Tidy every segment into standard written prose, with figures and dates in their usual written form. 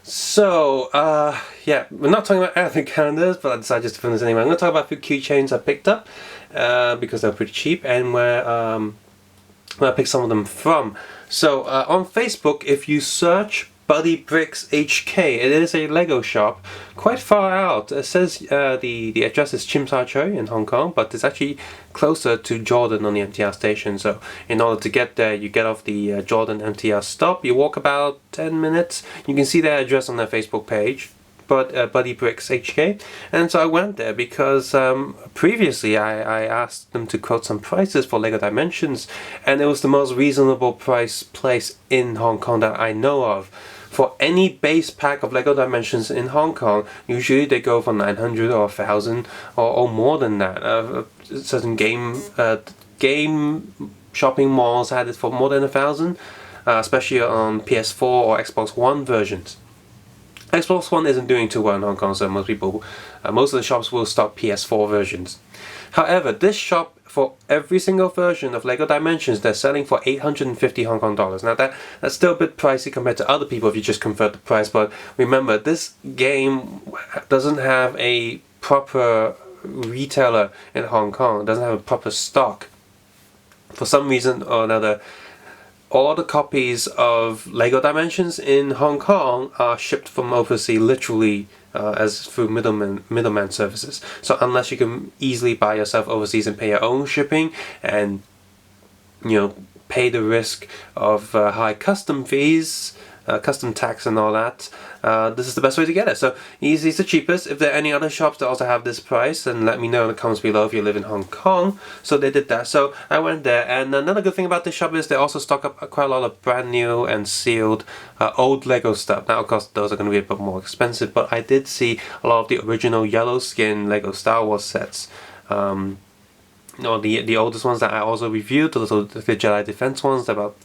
So, yeah, we're not talking about advent calendars, but I decided just to film this anyway. I'm going to talk about a few keychains I picked up because they're pretty cheap and where I picked some of them from. So, on Facebook, if you search Buddy Bricks HK, it is a Lego shop quite far out. It says the address is Tsim Sha Tsui in Hong Kong, but it's actually closer to Jordan on the MTR station. So in order to get there, you get off the Jordan MTR stop, you walk about 10 minutes. You can see their address on their Facebook page, but Buddy Bricks HK. And so I went there because previously I asked them to quote some prices for Lego Dimensions, and it was the most reasonable price place in Hong Kong that I know of. For any base pack of Lego Dimensions in Hong Kong, usually they go for 900 or 1,000 or more than that. Certain game shopping malls had it for more than 1,000, especially on PS4 or Xbox One versions. Xbox One isn't doing too well in Hong Kong, so most of the shops will stock PS4 versions. However, this shop, for every single version of Lego Dimensions, they're selling for 850 Hong Kong dollars. Now that's still a bit pricey compared to other people if you just convert the price, but remember, this game doesn't have a proper retailer in Hong Kong. It doesn't have a proper stock. For some reason or another, all the copies of Lego Dimensions in Hong Kong are shipped from overseas, literally as through middleman services. So unless you can easily buy yourself overseas and pay your own shipping and pay the risk of high custom fees, custom tax and all that, this is the best way to get it. So it's the cheapest. If there are any other shops that also have this price, then let me know in the comments below if you live in Hong Kong. So they did that. So I went there, and another good thing about this shop is they also stock up quite a lot of brand new and sealed old Lego stuff. Now of course those are going to be a bit more expensive, but I did see a lot of the original yellow skin Lego Star Wars sets. The oldest ones that I also reviewed, the Jedi Defense ones, they're about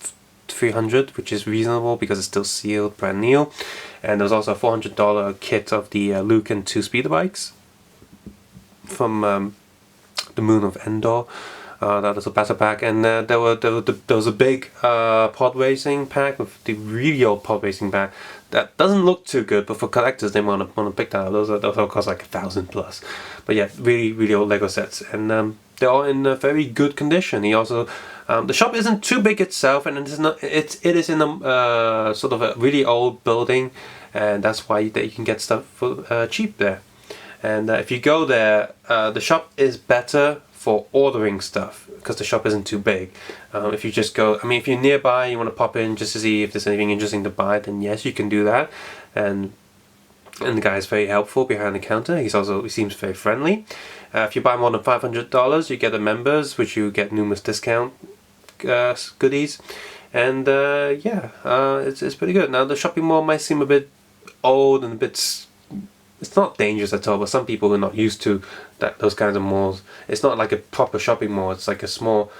300, which is reasonable because it's still sealed, brand new. And there's also a $400 kit of the Luke and 2 speeder bikes from the Moon of Endor. That is a battle pack, and there was a big pod racing pack with the really old pod racing pack that doesn't look too good, but for collectors they want to pick that up. Those will cost like 1,000 plus. But yeah, really old Lego sets, and they're all in a very good condition. He also the shop isn't too big itself, and it is in a sort of a really old building, and that's why you can get stuff for cheap there. And if you go there, the shop is better for ordering stuff because the shop isn't too big. If you just go, if you're nearby, you want to pop in just to see if there's anything interesting to buy, then yes, you can do that. And the guy is very helpful behind the counter. He seems very friendly. If you buy more than $500, you get the members, which you get numerous discount goodies. And it's pretty good. Now the shopping mall might seem a bit old and a bit. It's not dangerous at all, but some people who are not used to those kinds of malls, it's not like a proper shopping mall. It's like a small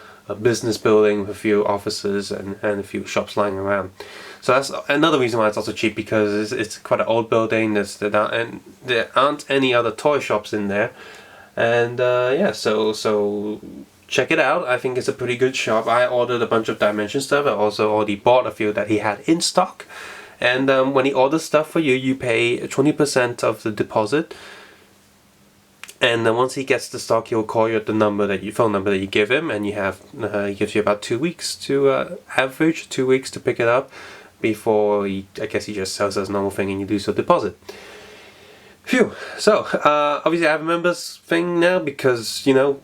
business building with a few offices and a few shops lying around. So that's another reason why it's also cheap, because it's quite an old building. There aren't any other toy shops in there, and so check it out. I think it's a pretty good shop. I ordered a bunch of Dimension stuff. I also already bought a few that he had in stock. And when he orders stuff for you, you pay 20% of the deposit. And then once he gets the stock, he'll call you at the phone number that you give him, and he gives you about 2 weeks to average 2 weeks to pick it up before I guess he just sells as a normal thing and you lose your deposit. Phew. So obviously I have a members thing now because you don't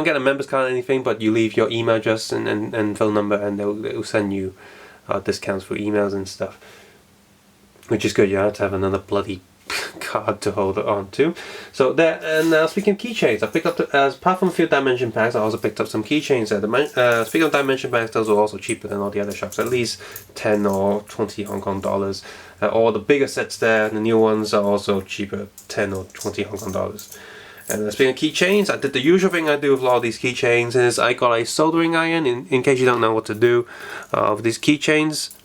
get a members card or anything, but you leave your email address and phone number, and they'll send you discounts for emails and stuff. Which is good. You don't have to have another bloody card to hold it on to. So there, and now speaking of keychains, I picked up apart from a few Dimension packs, I also picked up some keychains there. Speaking of Dimension packs, those are also cheaper than all the other shops, at least 10 or 20 Hong Kong dollars. All the bigger sets there, the new ones, are also cheaper, 10 or 20 Hong Kong dollars. And speaking of keychains, I did the usual thing I do with a lot of these keychains, is I got a soldering iron, in case you don't know what to do with these keychains.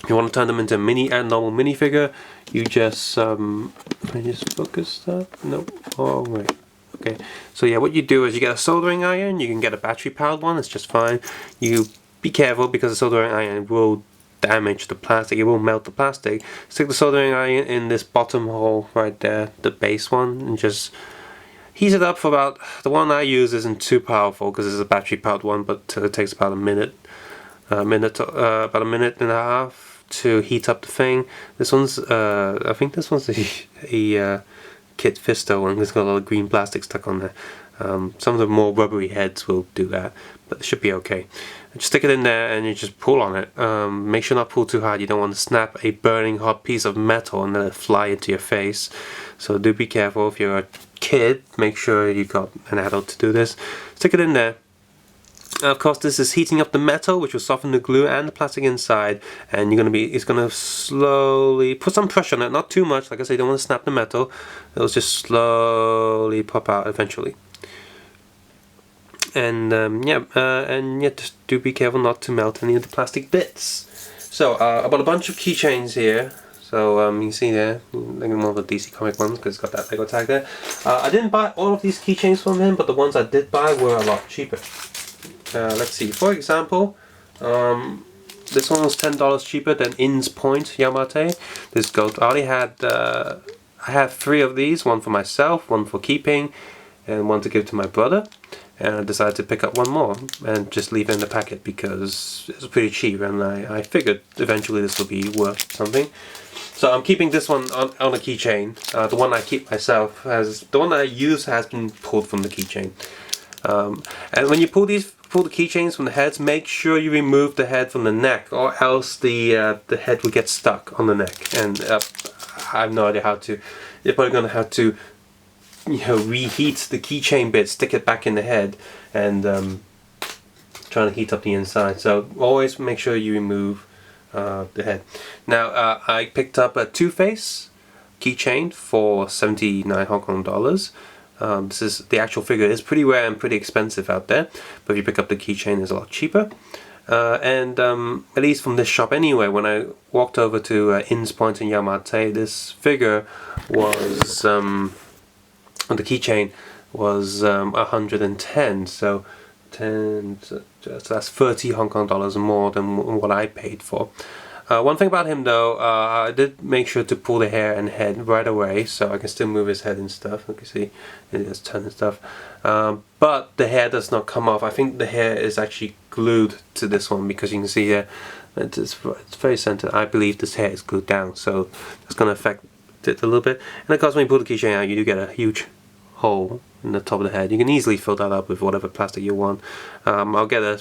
If you want to turn them into a normal minifigure, you just, can I just focus that? Nope. Oh, wait. Okay. So yeah, what you do is you get a soldering iron. You can get a battery powered one, it's just fine. You be careful because the soldering iron will damage the plastic, it will melt the plastic. Stick the soldering iron in this bottom hole right there, the base one, and just heat it up for about, the one I use isn't too powerful because it's a battery powered one, but it takes about a minute, about a minute and a half to heat up the thing. This one's, I think this one's a Kit Fisto one. It's got a lot of green plastic stuck on there. Some of the more rubbery heads will do that, but it should be okay. Just stick it in there and you just pull on it. Make sure not pull too hard. You don't want to snap a burning hot piece of metal and let it fly into your face. So do be careful. If you're a kid, make sure you've got an adult to do this. Stick it in there. Of course, this is heating up the metal, which will soften the glue and the plastic inside, and it's gonna slowly put some pressure on it, not too much. Like I said, you don't want to snap the metal. It'll just slowly pop out eventually. And just do be careful not to melt any of the plastic bits. So I bought a bunch of keychains here. So you can see there, like one of the DC comic ones because it's got that Lego tag there. I didn't buy all of these keychains from him, but the ones I did buy were a lot cheaper. Let's see, for example, this one was $10 cheaper than In's Point Yamate. This goat, I had 3 of these, one for myself, one for keeping, and one to give to my brother. And I decided to pick up one more and just leave it in the packet because it was pretty cheap, and I figured eventually this will be worth something. So I'm keeping this one on a keychain. The one I keep myself the one that I use has been pulled from the keychain. And when you pull the keychains from the heads, make sure you remove the head from the neck, or else the head will get stuck on the neck. And I have no idea how to. You're probably going to have to, reheat the keychain bit, stick it back in the head, and trying to heat up the inside. So always make sure you remove the head. Now I picked up a Two-Face keychain for 79 Hong Kong dollars. This is the actual figure. It's pretty rare and pretty expensive out there, but if you pick up the keychain, it's a lot cheaper. And at least from this shop anyway, when I walked over to In's Point in Yamate, this figure was the keychain was 110. So 10. So that's 30 Hong Kong dollars more than what I paid for. One thing about him though, I did make sure to pull the hair and head right away, so I can still move his head and stuff. You can see it is turn and stuff, but the hair does not come off. I think the hair is actually glued to this one, because you can see here it's very centered. I believe this hair is glued down, so that's going to affect it a little bit. And of course, when you pull the keychain out, you do get a huge hole in the top of the head. You can easily fill that up with whatever plastic you want. I'll get a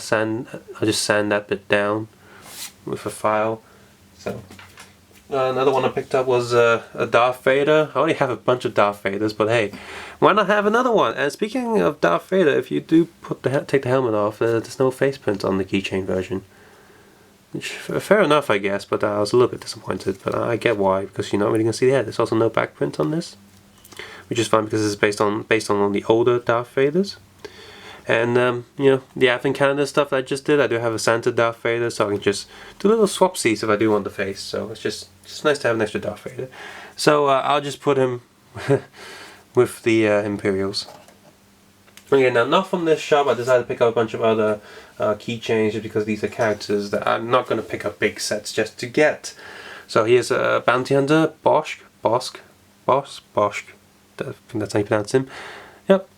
sand. I'll just sand that bit down with a file. So another one I picked up was a Darth Vader. I already have a bunch of Darth Vaders, but hey, why not have another one? And speaking of Darth Vader, if you do take the helmet off, there's no face print on the keychain version. Which, fair enough, I guess, but I was a little bit disappointed. But I get why, because you're not really gonna see the head. There's also no back print on this, which is fine because it's based on one of the older Darth Vaders. And the Advent calendar stuff that I just did, I do have a Santa Darth Vader, so I can just do little swapsies if I do want the face. So it's just nice to have an extra Darth Vader. So I'll just put him with the Imperials. Okay, now not from this shop. I decided to pick up a bunch of other keychains just because these are characters that I'm not going to pick up big sets just to get. So here's a Bounty Hunter, Bosch. I think that's how you pronounce him. Yep.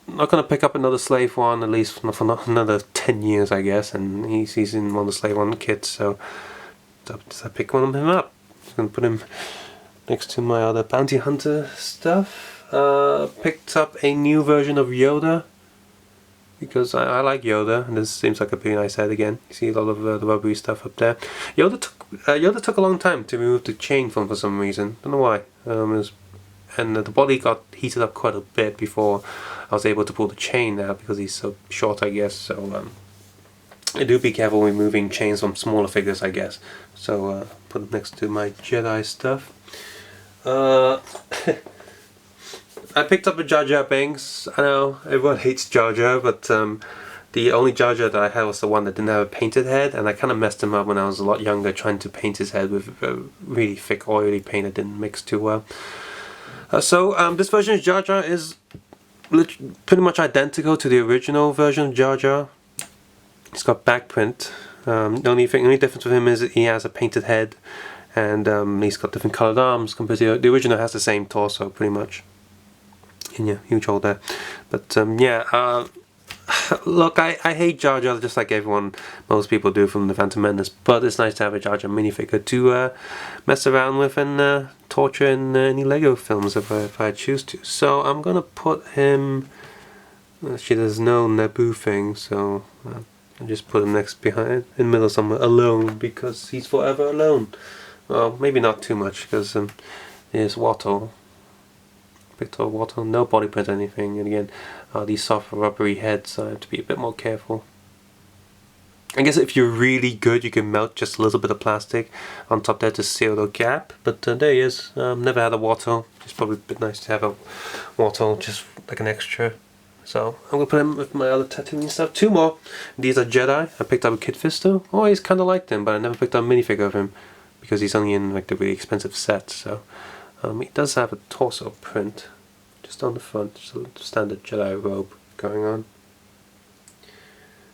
Not going to pick up another Slave one, at least for another 10 years, I guess, and he's in one of the Slave one kits, so I pick one of him up. I'm going to put him next to my other Bounty Hunter stuff. Picked up a new version of Yoda, because I like Yoda, and this seems like a pretty nice head again. You see a lot of the rubbery stuff up there. Yoda took a long time to remove the chain from for some reason. Don't know why. And the body got heated up quite a bit before I was able to pull the chain out, because he's so short, I guess. So do be careful when moving chains from smaller figures, I guess. So put it next to my Jedi stuff. I picked up a Jar Jar Binks. I know everyone hates Jar Jar, but the only Jar Jar that I had was the one that didn't have a painted head, and I kind of messed him up when I was a lot younger, trying to paint his head with really thick oily paint that didn't mix too well. So this version of Jar Jar is pretty much identical to the original version of Jar Jar. It's got back print The only difference with him is that he has a painted head, and he's got different coloured arms compared to the original. Has the same torso pretty much. And yeah, huge hole there. But yeah, look, I hate Jar Jar just like most people do from the Phantom Menace, but it's nice to have a Jar Jar minifigure to mess around with and torture in any Lego films if I choose to. So I'm gonna put him. Actually, there's no Naboo thing, so I'll just put him behind in the middle somewhere, alone, because he's forever alone. Well, maybe not too much, because there's Watto. Victor Watto, no body print or anything, and again, these soft rubbery heads, so I have to be a bit more careful. I guess if you're really good, you can melt just a little bit of plastic on top there to seal the gap, but there he is. Never had a Watto. It's probably a bit nice to have a Watto, just like an extra. So I'm going to put him with my other Tatooine stuff. 2 more. These are Jedi. I picked up a Kit Fisto. Oh, he's kind of like them, but I never picked up a minifigure of him because he's only in like the really expensive set. So he does have a torso print just on the front, just a standard Jedi robe going on.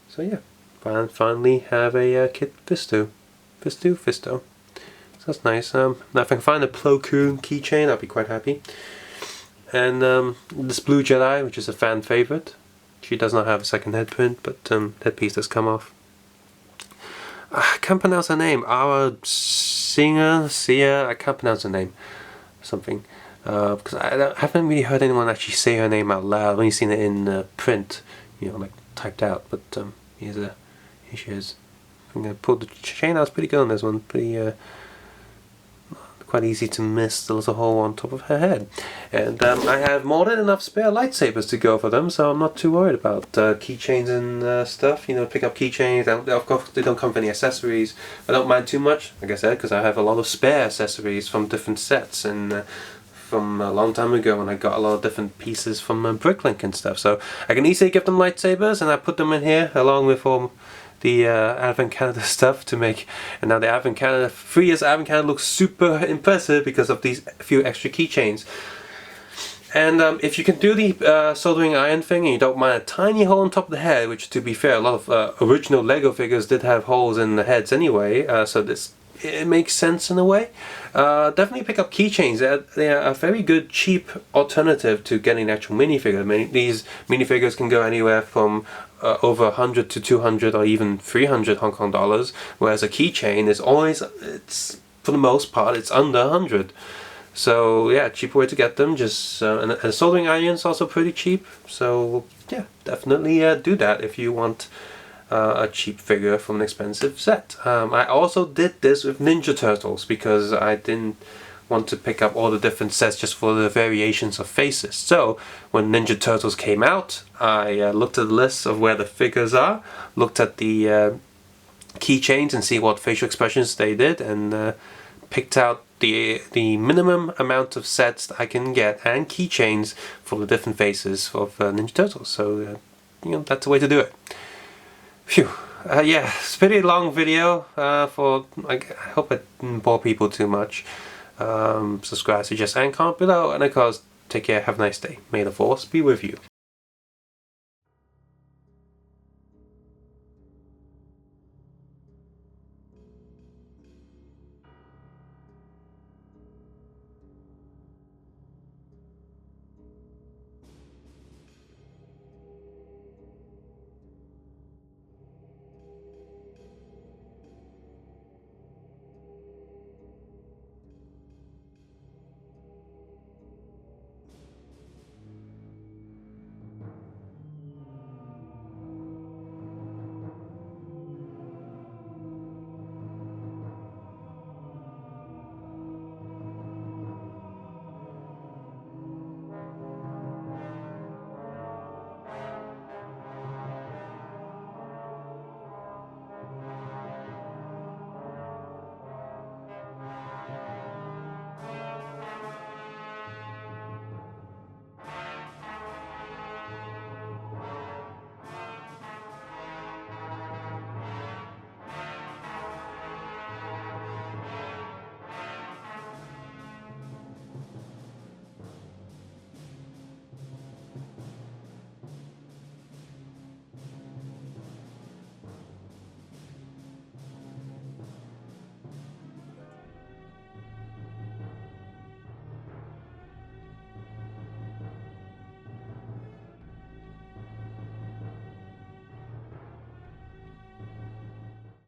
So yeah, finally have a Kit Fisto. Fisto. So that's nice. Now if I can find a Plo Koon keychain, I'd be quite happy. And this Blue Jedi, which is a fan favorite. She does not have a second head print, but headpiece does come off. I can't pronounce her name. Ara Sia. I can't pronounce her name. Something. Because I haven't really heard anyone actually say her name out loud. I've only seen it in print, you know, like typed out. But here she is. I'm gonna pull the chain out. It's pretty good on this one. Pretty. Quite easy to miss the little hole on top of her head. And I have more than enough spare lightsabers to go for them, so I'm not too worried about keychains and stuff. You know, pick up keychains. Of course, they don't come with any accessories. I don't mind too much, like I said, because I have a lot of spare accessories from different sets and from a long time ago when I got a lot of different pieces from Bricklink and stuff. So I can easily give them lightsabers, and I put them in here along with the Advent Calendar stuff to make, and now the Advent Calendar, 3 years Advent Calendar looks super impressive because of these few extra keychains. And if you can do the soldering iron thing and you don't mind a tiny hole on top of the head, which to be fair, a lot of original Lego figures did have holes in the heads anyway, so it makes sense in a way. Definitely pick up keychains. They are a very good cheap alternative to getting an actual minifigure. I mean, these minifigures can go anywhere from over 100 to 200 or even 300 Hong Kong dollars, whereas a keychain is always, it's for the most part, it's under 100. So yeah, cheaper way to get them. Just and a soldering iron is also pretty cheap. So yeah, definitely do that if you want a cheap figure from an expensive set. I also did this with Ninja Turtles because I didn't want to pick up all the different sets just for the variations of faces. So when Ninja Turtles came out, I looked at the list of where the figures are, looked at the keychains and see what facial expressions they did, and picked out the minimum amount of sets that I can get and keychains for the different faces of Ninja Turtles. So you know, that's the way to do it. Phew. Yeah, it's a pretty long video. I hope I didn't bore people too much. Subscribe, suggest, and comment below. And of course, take care, have a nice day. May the Force be with you.